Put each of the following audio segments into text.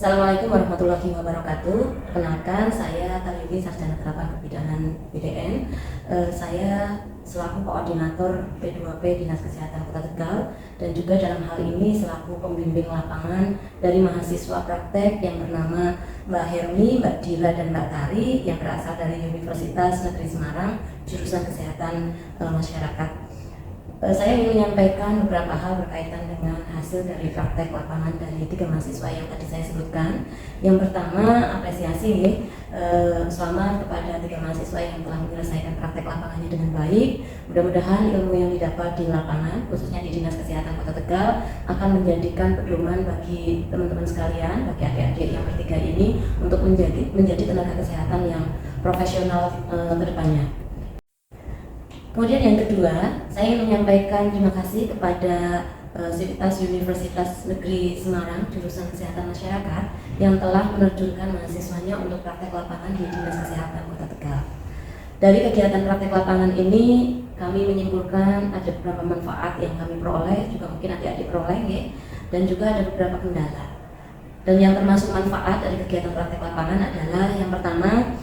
Assalamualaikum warahmatullahi wabarakatuh. Perkenalkan, saya Taliti Sarjana Terapan Kebidanan BDN. Saya selaku koordinator P2P Dinas Kesehatan Kota Tegal dan juga dalam hal ini selaku pembimbing lapangan dari mahasiswa praktek yang bernama Mbak Hermi, Mbak Dila, dan Mbak Tari yang berasal dari Universitas Negeri Semarang, jurusan Kesehatan Masyarakat. Saya ingin menyampaikan beberapa hal berkaitan dengan hasil dari praktek lapangan dari 3 mahasiswa yang tadi saya sebutkan. Yang pertama, apresiasi selamat kepada 3 mahasiswa yang telah menyelesaikan praktek lapangannya dengan baik. Mudah-mudahan ilmu yang didapat di lapangan, khususnya di Dinas Kesehatan Kota Tegal, akan menjadikan pedoman bagi teman-teman sekalian, bagi adik-adik yang bertiga ini untuk menjadi tenaga kesehatan yang profesional ke depannya. Kemudian yang kedua, saya ingin menyampaikan terima kasih kepada Sivitas Universitas Negeri Semarang, jurusan Kesehatan Masyarakat yang telah menerjunkan mahasiswanya untuk praktek lapangan di Dinas Kesehatan Kota Tegal. Dari kegiatan praktek lapangan ini, kami menyimpulkan ada beberapa manfaat yang kami peroleh, juga mungkin adik-adik peroleh, ya, dan juga ada beberapa kendala. Dan yang termasuk manfaat dari kegiatan praktek lapangan adalah yang pertama,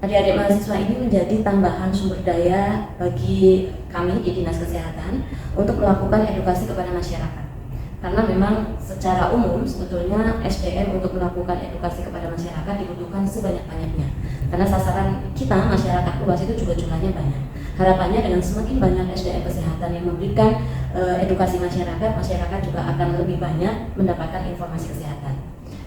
adik-adik mahasiswa ini menjadi tambahan sumber daya bagi kami di Dinas Kesehatan untuk melakukan edukasi kepada masyarakat. Karena memang secara umum sebetulnya SDM untuk melakukan edukasi kepada masyarakat dibutuhkan sebanyak-banyaknya. Karena sasaran kita masyarakat luas itu juga jumlahnya banyak. Harapannya dengan semakin banyak SDM kesehatan yang memberikan edukasi masyarakat juga akan lebih banyak mendapatkan informasi kesehatan.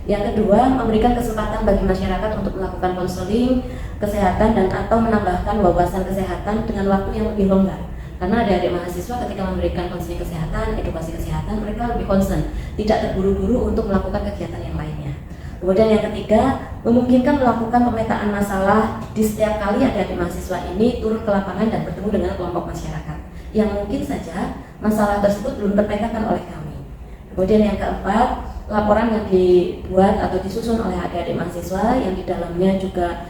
Yang kedua, memberikan kesempatan bagi masyarakat untuk melakukan konseling kesehatan dan atau menambahkan wawasan kesehatan dengan waktu yang lebih longgar. Karena adik-adik mahasiswa ketika memberikan konseling kesehatan, edukasi kesehatan, mereka lebih concern, tidak terburu-buru untuk melakukan kegiatan yang lainnya. Kemudian yang ketiga, memungkinkan melakukan pemetaan masalah di setiap kali adik-adik mahasiswa ini turun ke lapangan dan bertemu dengan kelompok masyarakat yang mungkin saja masalah tersebut belum terpetakan oleh kami. Kemudian yang keempat, laporan yang dibuat atau disusun oleh adik-adik mahasiswa yang di dalamnya juga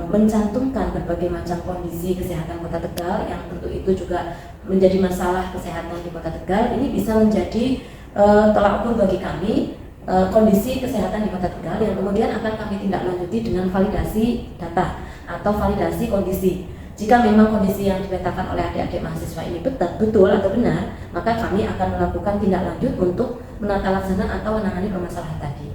mencantumkan berbagai macam kondisi kesehatan Kota Tegal yang tentu itu juga menjadi masalah kesehatan di Kota Tegal. Ini bisa menjadi tolak ukur bagi kami kondisi kesehatan di Kota Tegal yang kemudian akan kami tindak lanjuti dengan validasi data atau validasi kondisi. Jika memang kondisi yang dipetakan oleh adik-adik mahasiswa ini betul atau benar, maka kami akan melakukan tindak lanjut untuk menata laksana atau menangani permasalahan tadi.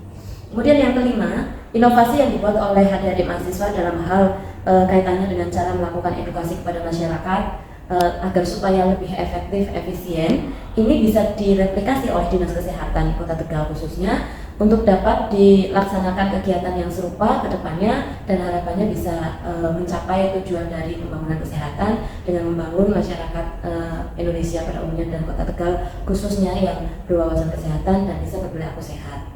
Kemudian yang kelima, inovasi yang dibuat oleh adik-adik mahasiswa dalam hal kaitannya dengan cara melakukan edukasi kepada masyarakat agar supaya lebih efektif, efisien, ini bisa direplikasi oleh Dinas Kesehatan Kota Tegal khususnya untuk dapat dilaksanakan kegiatan yang serupa ke depannya dan harapannya bisa mencapai tujuan dari pembangunan kesehatan dengan membangun masyarakat Indonesia pada umumnya dan Kota Tegal khususnya yang berwawasan kesehatan dan bisa berperilaku sehat.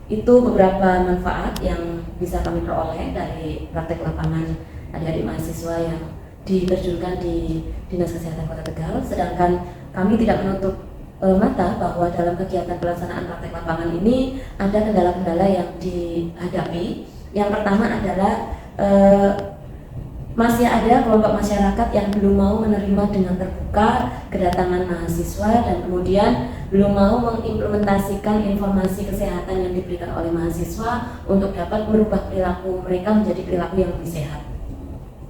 Itu beberapa manfaat yang bisa kami peroleh dari praktek lapangan adik-adik mahasiswa yang diterjunkan di Dinas Kesehatan Kota Tegal. Sedangkan kami tidak menutup mata bahwa dalam kegiatan pelaksanaan praktek lapangan ini ada kendala-kendala yang dihadapi. Yang pertama adalah masih ada kelompok masyarakat yang belum mau menerima dengan terbuka kedatangan mahasiswa dan kemudian belum mau mengimplementasikan informasi kesehatan yang diberikan oleh mahasiswa untuk dapat merubah perilaku mereka menjadi perilaku yang lebih sehat.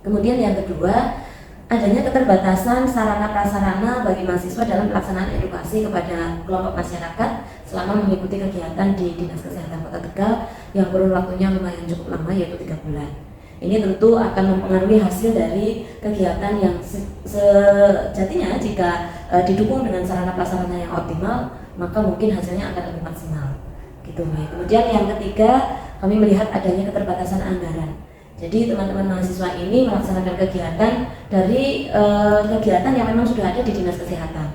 Kemudian yang kedua, adanya keterbatasan sarana prasarana bagi mahasiswa dalam pelaksanaan edukasi kepada kelompok masyarakat selama mengikuti kegiatan di Dinas Kesehatan Kota Tegal yang kurun waktunya lumayan cukup lama, yaitu 3 bulan. Ini tentu akan mempengaruhi hasil dari kegiatan yang sejatinya jika didukung dengan sarana prasarana yang optimal, maka mungkin hasilnya akan lebih maksimal. Gitu. Kemudian yang ketiga, kami melihat adanya keterbatasan anggaran. Jadi teman-teman mahasiswa ini melaksanakan kegiatan dari kegiatan yang memang sudah ada di Dinas Kesehatan.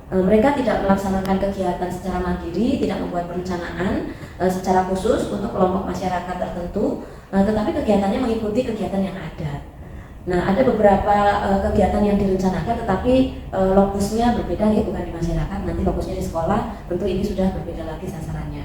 Mereka tidak melaksanakan kegiatan secara mandiri, tidak membuat perencanaan secara khusus untuk kelompok masyarakat tertentu, tetapi kegiatannya mengikuti kegiatan yang ada. Nah, ada beberapa kegiatan yang direncanakan tetapi lokusnya berbeda, ya, bukan di masyarakat, nanti lokusnya di sekolah, tentu ini sudah berbeda lagi sasarannya.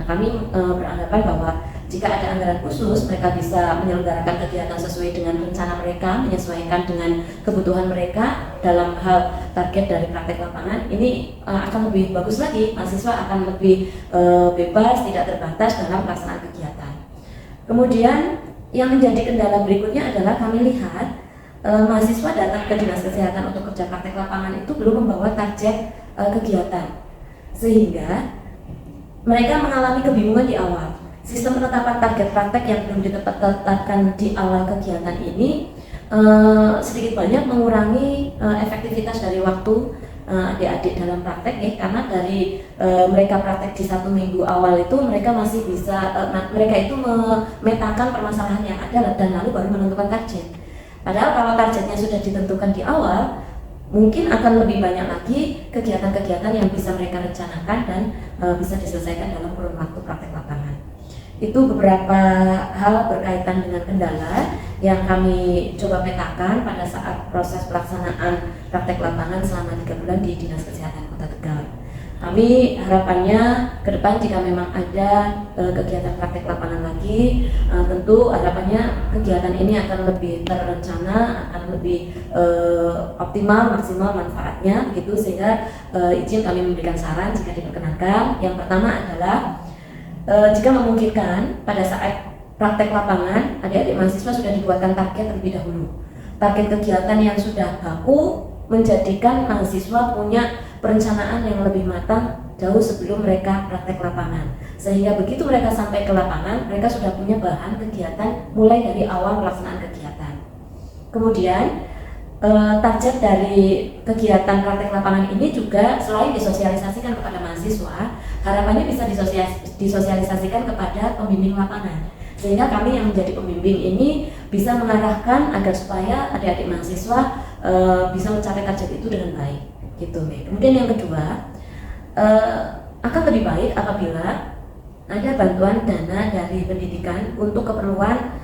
Nah, kami beranggapan bahwa Jika ada anggaran khusus, mereka bisa menyelenggarakan kegiatan sesuai dengan rencana mereka, menyesuaikan dengan kebutuhan mereka dalam hal target dari praktek lapangan. Ini akan lebih bagus lagi, mahasiswa akan lebih bebas, tidak terbatas dalam pelaksanaan kegiatan. Kemudian yang menjadi kendala berikutnya adalah kami lihat mahasiswa datang ke Dinas Kesehatan untuk kerja praktek lapangan itu belum membawa target kegiatan, sehingga mereka mengalami kebingungan di awal. Sistem penetapan target praktek yang belum ditetapkan di awal kegiatan ini sedikit banyak mengurangi efektivitas dari waktu adik-adik dalam praktek ya, karena dari mereka praktek di 1 minggu awal itu mereka masih bisa mereka itu memetakan permasalahan yang ada dan lalu baru menentukan target. Padahal kalau targetnya sudah ditentukan di awal, mungkin akan lebih banyak lagi kegiatan-kegiatan yang bisa mereka rencanakan dan bisa diselesaikan dalam kurun waktu praktek lapangan. Itu beberapa hal berkaitan dengan kendala yang kami coba petakan pada saat proses pelaksanaan praktek lapangan selama 3 bulan di Dinas Kesehatan Kota Tegal. Kami harapannya ke depan jika memang ada kegiatan praktek lapangan lagi, tentu harapannya kegiatan ini akan lebih terencana, akan lebih optimal, maksimal manfaatnya begitu, sehingga izin kami memberikan saran jika diperkenankan. Yang pertama adalah jika memungkinkan pada saat praktek lapangan, adik-adik mahasiswa sudah dibuatkan target terlebih dahulu. Target kegiatan yang sudah baku menjadikan mahasiswa punya perencanaan yang lebih matang jauh sebelum mereka praktek lapangan. Sehingga begitu mereka sampai ke lapangan, mereka sudah punya bahan kegiatan mulai dari awal pelaksanaan kegiatan. Kemudian target dari kegiatan praktek lapangan ini juga selain disosialisasikan kepada mahasiswa, harapannya bisa disosialisasikan kepada pembimbing lapangan, sehingga kami yang menjadi pembimbing ini bisa mengarahkan agar supaya adik-adik mahasiswa bisa mencapai target itu dengan baik gitu. Kemudian yang kedua, akan lebih baik apabila ada bantuan dana dari pendidikan untuk keperluan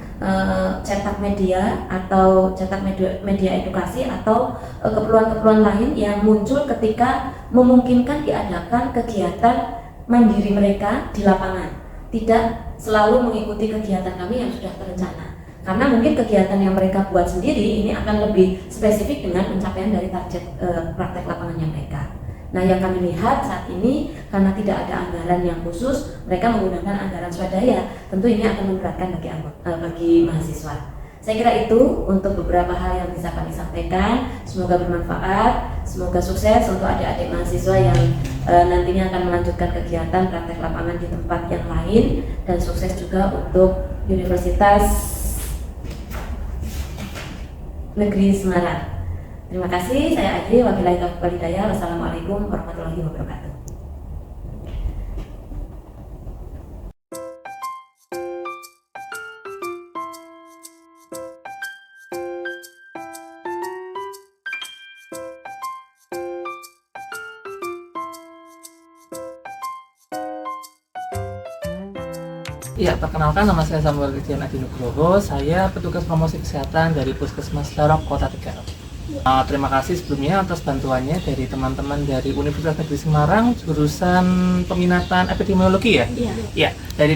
cetak media atau cetak media edukasi atau keperluan-keperluan lain yang muncul ketika memungkinkan diadakan kegiatan mandiri mereka di lapangan, tidak selalu mengikuti kegiatan kami yang sudah terencana, karena mungkin kegiatan yang mereka buat sendiri ini akan lebih spesifik dengan pencapaian dari target praktek lapangannya mereka. Nah, yang kami lihat saat ini karena tidak ada anggaran yang khusus, mereka menggunakan anggaran swadaya. Tentu ini akan memberatkan bagi mahasiswa. Saya kira itu untuk beberapa hal yang bisa kami sampaikan. Semoga bermanfaat, semoga sukses untuk adik-adik mahasiswa yang nantinya akan melanjutkan kegiatan praktek lapangan di tempat yang lain, dan sukses juga untuk Universitas Negeri Semarang. Terima kasih, saya Adri, wabillahi taufiq wal hidayah. Wassalamualaikum warahmatullahi wabarakatuh. Ya, perkenalkan, nama saya Samuel Christian Adi Nugroho. Saya petugas promosi kesehatan dari Puskesmas Lorok Kota Tegal. Terima kasih sebelumnya atas bantuannya dari teman-teman dari Universitas Negeri Semarang jurusan peminatan epidemiologi ya? Iya. Dari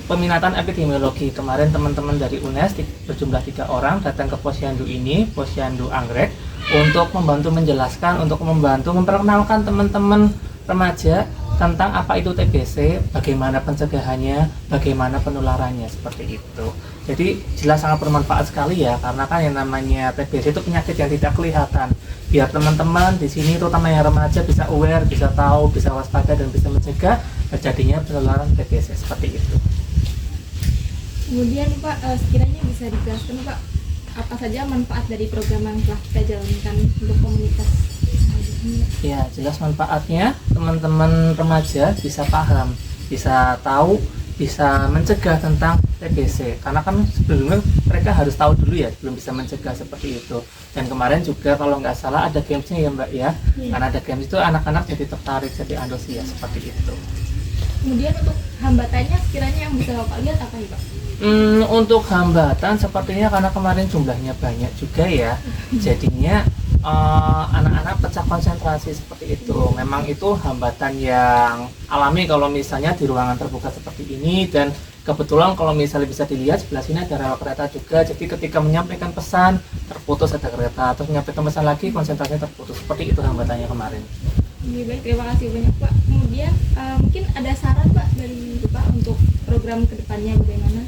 peminatan epidemiologi kemarin teman-teman dari UNES berjumlah 3 orang datang ke Posyandu ini, Posyandu Anggrek, untuk membantu menjelaskan, untuk membantu memperkenalkan teman-teman remaja tentang apa itu TBC, bagaimana pencegahannya, bagaimana penularannya, seperti itu. Jadi jelas sangat bermanfaat sekali ya, karena kan yang namanya TBC itu penyakit yang tidak kelihatan. Biar teman-teman di sini terutama yang remaja bisa aware, bisa tahu, bisa waspada dan bisa mencegah terjadinya penularan TBC seperti itu. Kemudian Pak, sekiranya bisa dijelaskan Pak, apa saja manfaat dari program yang telah kita jalankan untuk komunitas? Ya, jelas manfaatnya teman-teman remaja bisa paham, bisa tahu, bisa mencegah tentang TBC. Karena kan sebelumnya mereka harus tahu dulu ya, belum bisa mencegah seperti itu. Dan kemarin juga kalau nggak salah ada gamesnya ya Mbak ya, karena ada games itu anak-anak jadi tertarik, jadi antusias seperti itu. Kemudian untuk hambatannya sekiranya yang bisa Bapak lihat apa ya Pak? Untuk hambatan sepertinya karena kemarin jumlahnya banyak juga ya, jadinya anak-anak pecah konsentrasi seperti itu. Memang itu hambatan yang alami kalau misalnya di ruangan terbuka seperti ini dan Kebetulan kalau misalnya bisa dilihat sebelah sini ada rel kereta juga, jadi ketika menyampaikan pesan terputus ada kereta, terus menyampaikan pesan lagi konsentrasinya terputus. Seperti itu hambatannya kemarin. Baik, terima kasih banyak Pak. Kemudian mungkin ada saran Pak dari Bapak untuk program kedepannya bagaimana?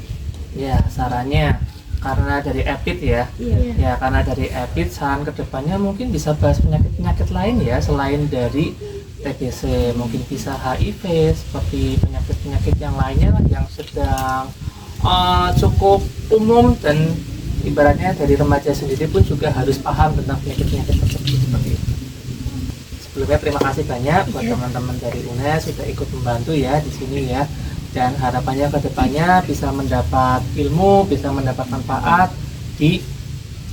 Ya, sarannya karena dari EPID ya. Iya. Ya, karena dari EPID saran kedepannya mungkin bisa bahas penyakit-penyakit lain ya selain dari TBC, mungkin bisa HIV, seperti penyakit-penyakit yang lainnya lah yang sedang cukup umum, dan ibaratnya dari remaja sendiri pun juga harus paham tentang penyakit-penyakit tersebut seperti itu. Sebelumnya terima kasih banyak buat teman-teman dari UNES sudah ikut membantu ya di sini ya, dan harapannya ke depannya bisa mendapat ilmu, bisa mendapat manfaat di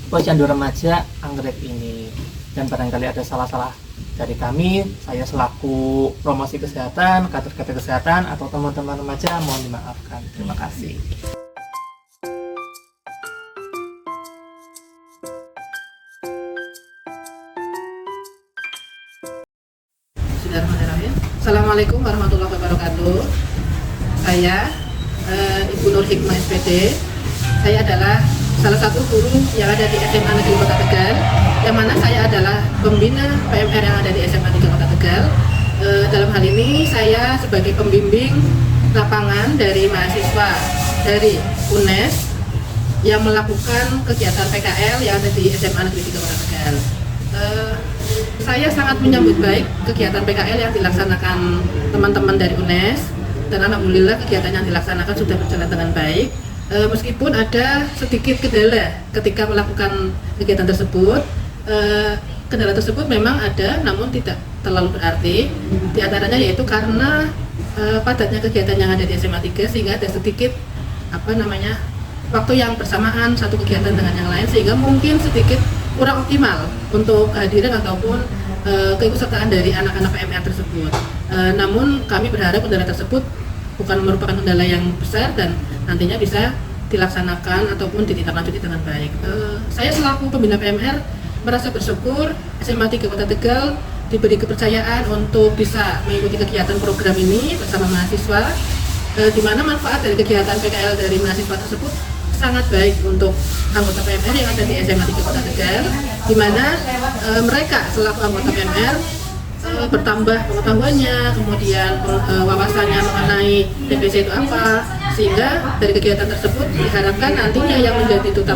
Posyandu Remaja Anggrek ini. Dan barangkali ada salah-salah dari kami, saya selaku promosi kesehatan, kader-kader kesehatan atau teman-teman remaja mohon dimaafkan. Terima kasih. Bismillahirrahmanirrahim. Assalamualaikum warahmatullahi wabarakatuh. Saya Ibu Nur Hikmah SPD. Saya adalah salah satu guru yang ada di SMA Negeri Kota Tegal, yang mana saya adalah pembina PMR yang ada di SMA Negeri Kota Tegal. Dalam hal ini saya sebagai pembimbing lapangan dari mahasiswa dari UNES yang melakukan kegiatan PKL yang ada di SMA Negeri 3 Kota Tegal. Saya sangat menyambut baik kegiatan PKL yang dilaksanakan teman-teman dari UNES, dan alhamdulillah kegiatan yang dilaksanakan sudah berjalan dengan baik. Meskipun ada sedikit kendala ketika melakukan kegiatan tersebut, kendala tersebut memang ada, namun tidak terlalu berarti. Di antaranya yaitu karena padatnya kegiatan yang ada di SMA 3, sehingga ada sedikit waktu yang bersamaan satu kegiatan dengan yang lain, sehingga mungkin sedikit kurang optimal untuk kehadiran ataupun keikutsertaan dari anak-anak PMR tersebut. Namun kami berharap kendala tersebut bukan merupakan kendala yang besar dan nantinya bisa dilaksanakan ataupun ditindaklanjuti dengan baik. Saya selaku pembina PMR merasa bersyukur SMA 3 Kota Tegal diberi kepercayaan untuk bisa mengikuti kegiatan program ini bersama mahasiswa, di mana manfaat dari kegiatan PKL dari mahasiswa tersebut sangat baik untuk anggota PMR yang ada di SMA 3 Kota Tegal, di mana mereka selaku anggota PMR bertambah pengetahuannya, kemudian wawasannya mengenai TBC itu apa, sehingga dari kegiatan tersebut diharapkan nantinya yang menjadi duta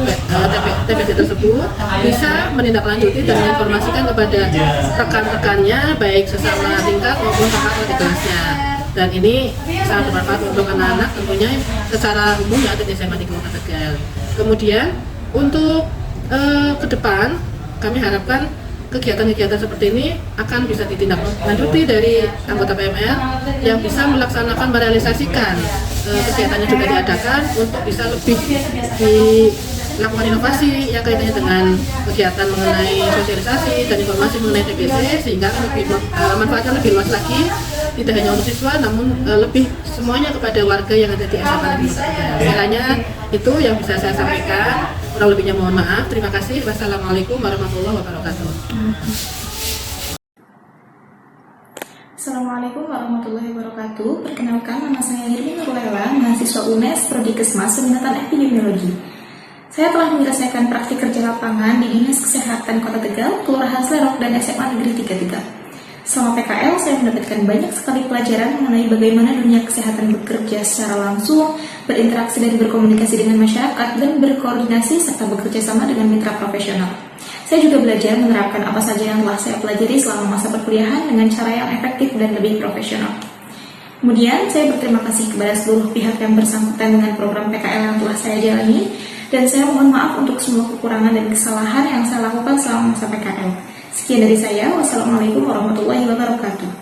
TBC tersebut bisa menindaklanjuti dan menginformasikan kepada rekan-rekannya, baik sesama tingkat maupun kakak kelas kelasnya. Dan ini sangat bermanfaat untuk anak-anak tentunya secara umum yang ada di SMA 3 Kota Tegal. Kemudian untuk ke depan kami harapkan kegiatan-kegiatan seperti ini akan bisa ditindaklanjuti dari anggota PMR yang bisa melaksanakan, merealisasikan kegiatannya juga diadakan untuk bisa lebih dilakukan inovasi yang kaitannya dengan kegiatan mengenai sosialisasi dan informasi mengenai TBC, sehingga lebih manfaatnya lebih luas lagi, tidak hanya untuk siswa namun lebih semuanya kepada warga yang ada di SMA Negeri Kota Tegal. Kiranya itu yang bisa saya sampaikan. Kurang lebihnya mohon maaf. Terima kasih. Wassalamualaikum warahmatullahi wabarakatuh. Assalamualaikum warahmatullahi wabarakatuh. Perkenalkan, nama saya Irmi Nurlela, mahasiswa UNES Prodi Kesmas Peminatan Epidemiologi. Saya telah menyelesaikan praktik kerja lapangan di Dinas Kesehatan Kota Tegal, Kelurahan Slerok, dan SMA Negeri 3 Tegal. Selama PKL, saya mendapatkan banyak sekali pelajaran mengenai bagaimana dunia kesehatan bekerja secara langsung, berinteraksi dan berkomunikasi dengan masyarakat, dan berkoordinasi serta bekerja sama dengan mitra profesional. Saya juga belajar menerapkan apa saja yang telah saya pelajari selama masa perkuliahan dengan cara yang efektif dan lebih profesional. Kemudian, saya berterima kasih kepada seluruh pihak yang bersangkutan dengan program PKL yang telah saya jalani, dan saya mohon maaf untuk semua kekurangan dan kesalahan yang saya lakukan selama masa PKL. Sekian dari saya. Wassalamualaikum warahmatullahi wabarakatuh.